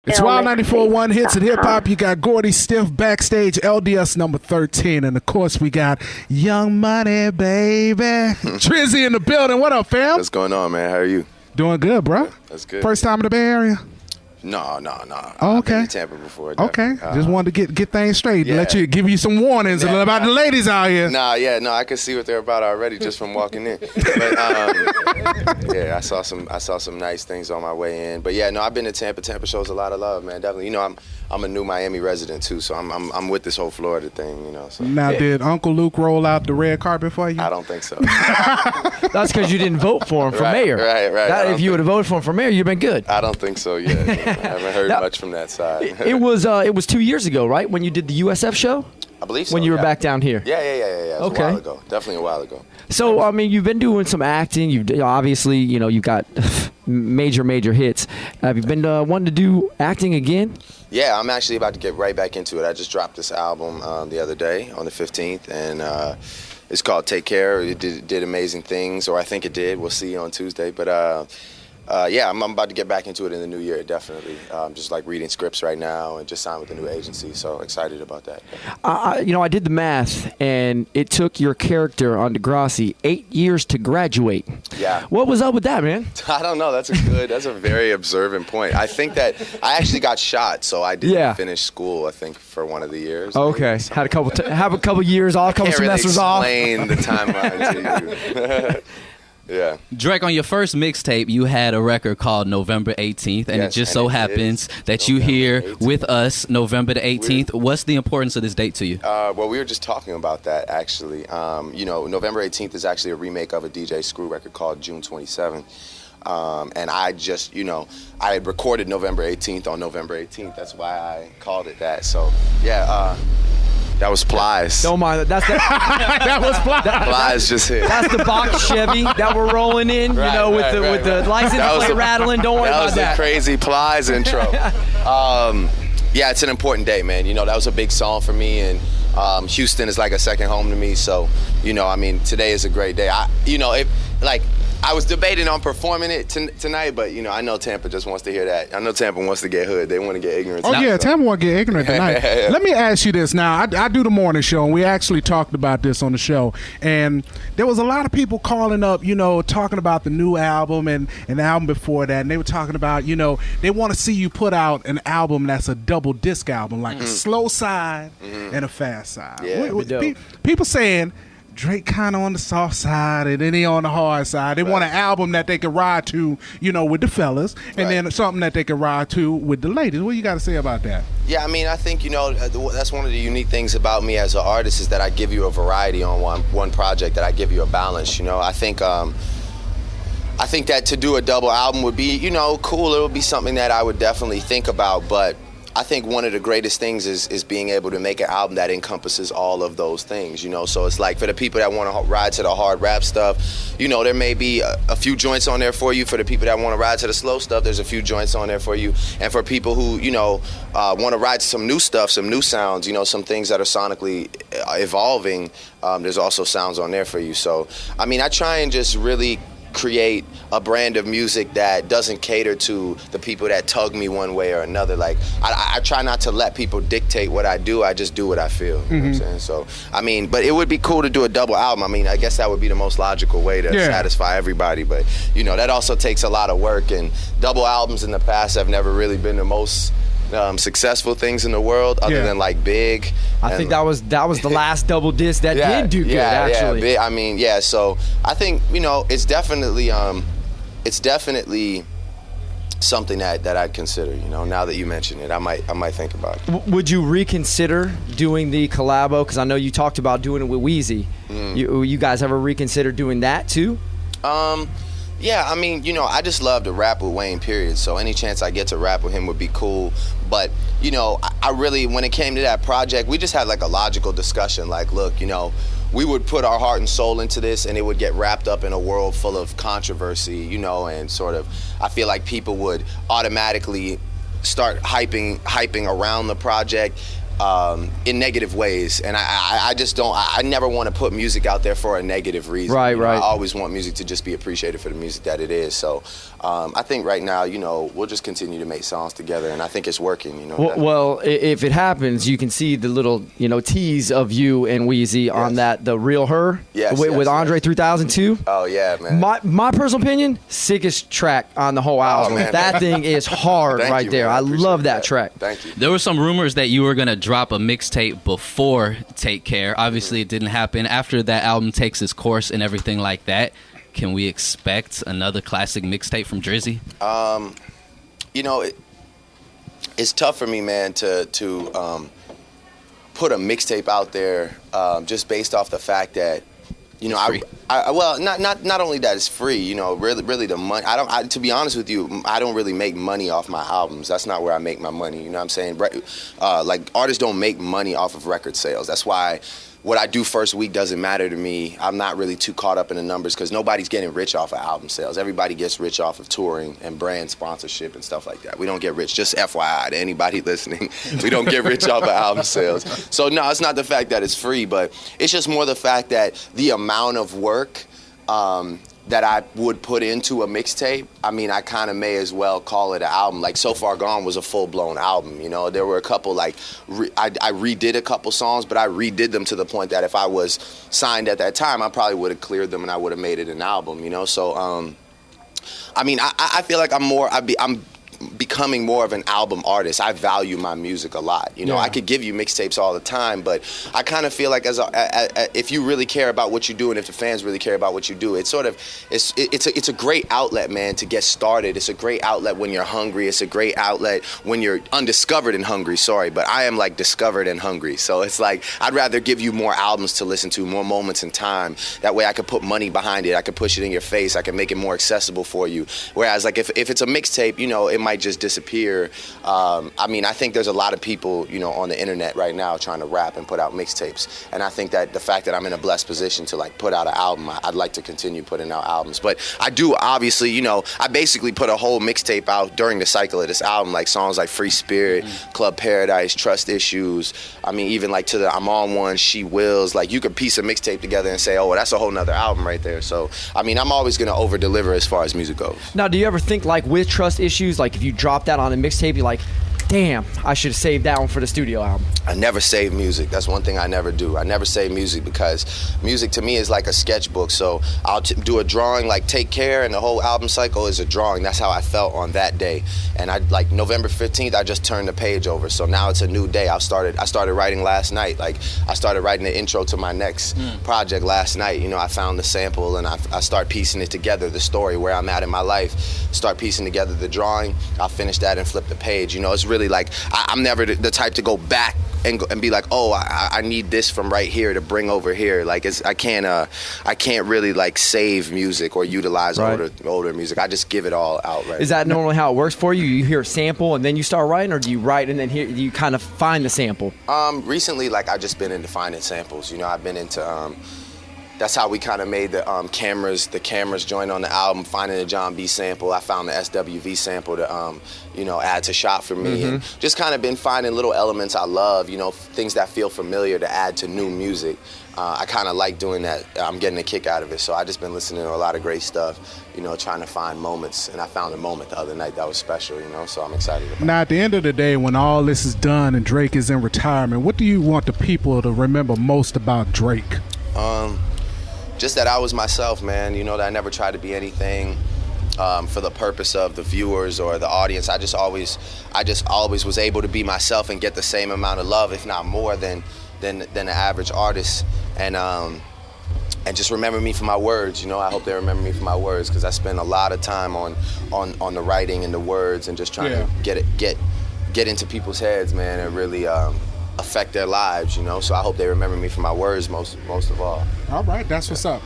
It's Wild 94.1 Hits and Hip Hop. You got Gordy Stiff backstage, LDS number 13. And, of course, we got Young Money, baby. Trizzy in the building. What up, fam? What's going on, man? How are you? Doing good, bro. Yeah, that's good. First time in the Bay Area? No. Oh, okay. I've been to Tampa before. Okay. Just wanted to get things straight. Yeah. Give you some warnings about the ladies out here. I can see what they're about already just from walking in. But yeah, I saw some nice things on my way in. But yeah, no, I've been to Tampa. Tampa shows a lot of love, man. Definitely. You know, I'm a new Miami resident too, so I'm with this whole Florida thing, you know. So. Now, did Uncle Luke roll out the red carpet for you? I don't think so. That's because you didn't vote for him for mayor. Right. If you would have voted for him for mayor, you'd been good. I don't think so yet. I haven't heard much from that side. It was 2 years ago, right, when you did the USF show? I believe so. When you were back down here. Yeah. It was okay. a while ago. Definitely a while ago. So, I mean, you've been doing some acting. You've obviously, you've got major hits. Have you been wanting to do acting again? Yeah, I'm actually about to get right back into it. I just dropped this album the other day on the 15th, and it's called Take Care. It did amazing things, or I think it did. We'll see on Tuesday. But yeah, I'm about to get back into it in the new year, definitely. Just like reading scripts right now and just signed with a new agency, so excited about that. I did the math, and it took your character on Degrassi 8 years to graduate. Yeah. What was up with that, man? I don't know. That's a very observant point. I think that I actually got shot, so I didn't finish school, I think, for one of the years. Okay. Had a couple years off, couple semesters off. I can't really explain the timeline to you. Yeah. Drake, on your first mixtape, you had a record called November 18th, and it just so happens that you here 18th. With us November the 18th. What's the importance of this date to you? Well, we were just talking about that, actually. November 18th is actually a remake of a DJ Screw record called June 27th. And I just, I had recorded November 18th on November 18th. That's why I called it that. So, yeah, that was Plies. Don't mind that. That was Plies. Plies just hit. That's the box Chevy that we're rolling in, with the license plate rattling. Don't worry about that. That was a crazy Plies intro. Yeah, it's an important day, man. That was a big song for me, and Houston is like a second home to me. So, today is a great day. I was debating on performing it tonight, but, I know Tampa just wants to hear that. I know Tampa wants to get hood. They want to get ignorant. Oh, yeah, Tampa want to get ignorant tonight. Let me ask you this now. I do the morning show, and we actually talked about this on the show. And there was a lot of people calling up, talking about the new album and the album before that. And they were talking about, they want to see you put out an album that's a double disc album, like a slow side and a fast side. Yeah, people saying Drake kind of on the soft side and then he on the hard side. They want an album that they can ride to, with the fellas, and then something that they can ride to with the ladies. What you got to say about that? Yeah, I think, that's one of the unique things about me as an artist is that I give you a variety on one project, that I give you a balance, I think that to do a double album would be, cool. It would be something that I would definitely think about, but I think one of the greatest things is being able to make an album that encompasses all of those things, So it's like for the people that want to ride to the hard rap stuff, there may be a few joints on there for you. For the people that want to ride to the slow stuff, there's a few joints on there for you. And for people who, want to ride to some new stuff, some new sounds, some things that are sonically evolving, there's also sounds on there for you. So, I try and just really create a brand of music that doesn't cater to the people that tug me one way or another. Like, I try not to let people dictate what I do. I just do what I feel. You know what I'm saying? So, but it would be cool to do a double album. I guess that would be the most logical way to satisfy everybody. But, that also takes a lot of work. And double albums in the past have never really been the most successful things in the world, other than like Big. I think that was the last double disc that did do good, actually. Yeah. So I think it's definitely something that I'd consider. Now that you mention it, I might think about it. Would you reconsider doing the collabo? Because I know you talked about doing it with Weezy. You guys ever reconsider doing that too? Yeah, I just love to rap with Wayne, period. So any chance I get to rap with him would be cool. But, I really, when it came to that project, we just had like a logical discussion. Like, look, we would put our heart and soul into this, and it would get wrapped up in a world full of controversy, and sort of, I feel like people would automatically start hyping around the project. in negative ways, and I just don't. I never want to put music out there for a negative reason. Right, you know, right. I always want music to just be appreciated for the music that it is. So I think right now, you know, we'll just continue to make songs together, and I think it's working. You know. Well, if it happens, you can see the little, you know, tease of you and Wheezy on that The Real Her with Andre 3002. Oh yeah, man. My personal opinion, sickest track on the whole album. Man. That thing is hard Thank right you, there. man. I love that track. Thank you. There were some rumors that you were going to drop a mixtape before Take Care. Obviously, it didn't happen. After that album takes its course and everything like that, can we expect another classic mixtape from Drizzy? You know, it's tough for me, man, to put a mixtape out there just based off the fact that, you know, not only that it's free, you know, really the money. To be honest with you, I don't really make money off my albums. That's not where I make my money. You know what I'm saying? Like, artists don't make money off of record sales. That's why what I do first week doesn't matter to me. I'm not really too caught up in the numbers because nobody's getting rich off of album sales. Everybody gets rich off of touring and brand sponsorship and stuff like that. We don't get rich, just FYI to anybody listening. We don't get rich off of album sales. So no, it's not the fact that it's free, but it's just more the fact that the amount of work that I would put into a mixtape, I mean, I kind of may as well call it an album. Like, So Far Gone was a full-blown album, you know? There were a couple, like, I redid a couple songs, but I redid them to the point that if I was signed at that time, I probably would have cleared them and I would have made it an album, you know? So, I mean, I feel like I'm becoming more of an album artist. I value my music a lot. You know, I could give you mixtapes all the time, but I kind of feel like if you really care about what you do and if the fans really care about what you do, it's a great outlet, man, to get started. It's a great outlet when you're hungry. It's a great outlet when you're undiscovered and hungry. Sorry, but I am like discovered and hungry. So it's like I'd rather give you more albums to listen to, more moments in time. That way I could put money behind it. I could push it in your face. I can make it more accessible for you. Whereas like if it's a mixtape, you know, it might just disappear. I mean, I think there's a lot of people, you know, on the internet right now trying to rap and put out mixtapes. And I think that the fact that I'm in a blessed position to like put out an album, I'd like to continue putting out albums. But I do obviously, you know, I basically put a whole mixtape out during the cycle of this album, like songs like Free Spirit, Club Paradise, Trust Issues. I mean, even like to the I'm On One, She Wills. Like, you could piece a mixtape together and say, oh, well, that's a whole nother album right there. So, I mean, I'm always going to over deliver as far as music goes. Now, do you ever think, like, with Trust Issues, like, if you drop that on a mixtape, you're like, damn, I should have saved that one for the studio album? I never save music. That's one thing I never do. I never save music because music to me is like a sketchbook. So I'll do a drawing like Take Care, and the whole album cycle is a drawing. That's how I felt on that day. And I like November 15th, I just turned the page over. So now it's a new day. I started writing last night. Like, I started writing the intro to my next project last night. You know, I found the sample and I start piecing it together, the story, where I'm at in my life. Start piecing together the drawing. I'll finish that and flip the page. You know, it's really like I'm never the type to go back and be like, oh, I need this from right here to bring over here. Like, I can't really like save music or utilize older music. I just give it all out. Right. Is that normally how it works for you? You hear a sample and then you start writing, or do you write and then you kind of find the sample? Recently, like, I've just been into finding samples. You know, I've been into that's how we kind of made the cameras joint on the album, finding the John B sample. I found the SWV sample to, you know, add to Shot for me. And just kind of been finding little elements I love, you know, things that feel familiar to add to new music. I kind of like doing that. I'm getting a kick out of it. So I just been listening to a lot of great stuff, you know, trying to find moments. And I found a moment the other night that was special, you know, so I'm excited about it. Now, at the end of the day, when all this is done and Drake is in retirement, what do you want the people to remember most about Drake? Just that I was myself, man. You know, that I never tried to be anything for the purpose of the viewers or the audience. I just always was able to be myself and get the same amount of love, if not more, than the average artist. And just remember me for my words. You know, I hope they remember me for my words, because I spend a lot of time on the writing and the words and just trying to get into people's heads, man, and really affect their lives, you know. So I hope they remember me for my words most of all. All right, that's what's up.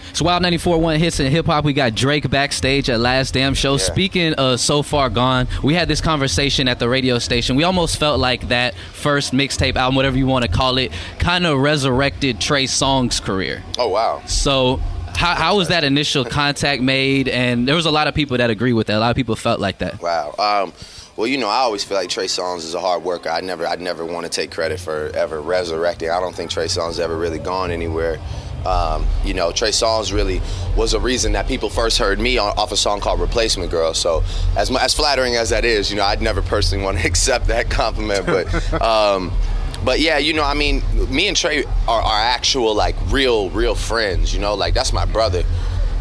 It's Wild 94.1 Hits and Hip Hop. We got Drake backstage at Last Damn Show. Yeah. Speaking of So Far Gone, we had this conversation at the radio station. We almost felt like that first mixtape album, whatever you want to call it, kind of resurrected Trey Songz's career. Oh, wow. So how was that initial contact made? And there was a lot of people that agree with that. A lot of people felt like that. Wow. Well, you know, I always feel like Trey Songz is a hard worker. I'd never want to take credit for ever resurrecting. I don't think Trey Songz ever really gone anywhere. You know, Trey Songz really was a reason that people first heard me off a song called Replacement Girl. So as flattering as that is, you know, I'd never personally want to accept that compliment. But yeah, you know, I mean, me and Trey are actual, like, real friends, you know? Like, that's my brother.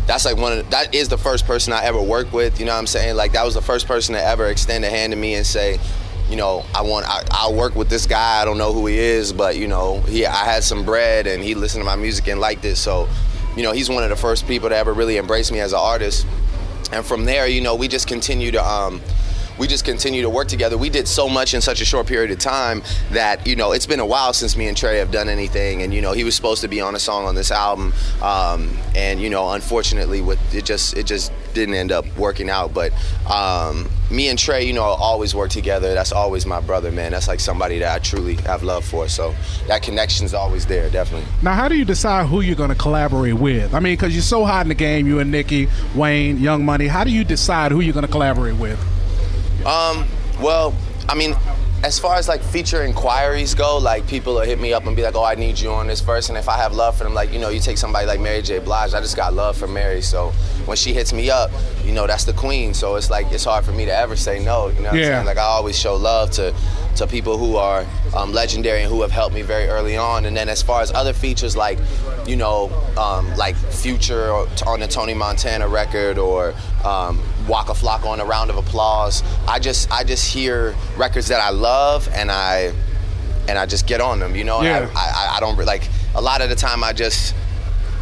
That's like that is the first person I ever worked with, you know what I'm saying? Like, that was the first person to ever extend a hand to me and say, you know, I'll work with this guy. I don't know who he is, but, you know, I had some bread and he listened to my music and liked it. So, you know, he's one of the first people to ever really embrace me as an artist. And from there, you know, we just continue to work together. We did so much in such a short period of time that, you know, it's been a while since me and Trey have done anything. And, you know, he was supposed to be on a song on this album. And, you know, unfortunately, it just didn't end up working out. But me and Trey, you know, always work together. That's always my brother, man. That's like somebody that I truly have love for. So that connection's always there, definitely. Now, how do you decide who you're going to collaborate with? I mean, because you're so hot in the game, you and Nicki, Wayne, Young Money. How do you decide who you're going to collaborate with? Well, I mean, as far as like feature inquiries go, like people will hit me up and be like, oh, I need you on this verse. And if I have love for them, like, you know, you take somebody like Mary J. Blige, I just got love for Mary. So when she hits me up, you know, that's the queen. So it's like, it's hard for me to ever say no, you know what I'm saying? Like, I always show love to people who are legendary and who have helped me very early on. And then as far as other features, like, you know, like Future on the Tony Montana record, or Waka Flocka on A Round of Applause. I just hear records that I love and I just get on them, you know. Yeah. I don't like, a lot of the time I just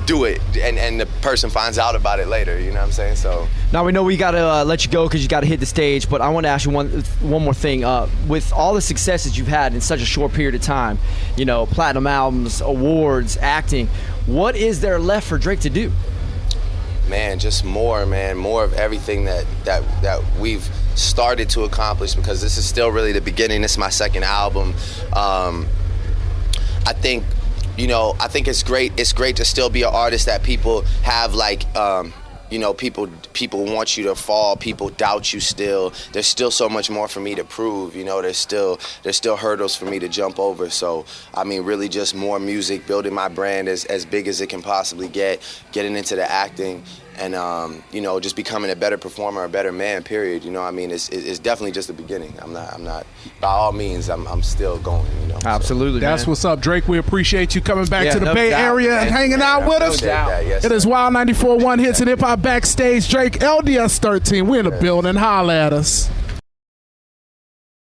do it and the person finds out about it later, you know what I'm saying? So now we know we gotta let you go because you gotta hit the stage, but I want to ask you one more thing. With all the successes you've had in such a short period of time, you know, platinum albums, awards, acting, what is there left for Drake to do? Man, just more of everything that we've started to accomplish, because this is still really the beginning. This is my second album. I think, you know, I think it's great to still be an artist that people have, like, you know, people want you to fall, people doubt you still. There's still so much more for me to prove, you know, there's still hurdles for me to jump over. So, I mean, really just more music, building my brand as big as it can possibly get, getting into the acting, and, you know, just becoming a better performer, a better man, period. You know, I mean, it's definitely just the beginning. I'm not, by all means, I'm still going, you know. Absolutely, That's man. what's up, Drake. We appreciate you coming back Yeah, to the no Bay doubt, Area man. and hanging out with us. Yes, It is Wild 94.1 Hits and Hip Hop Backstage. Drake, LDS 13. We're in the building. Holla at us.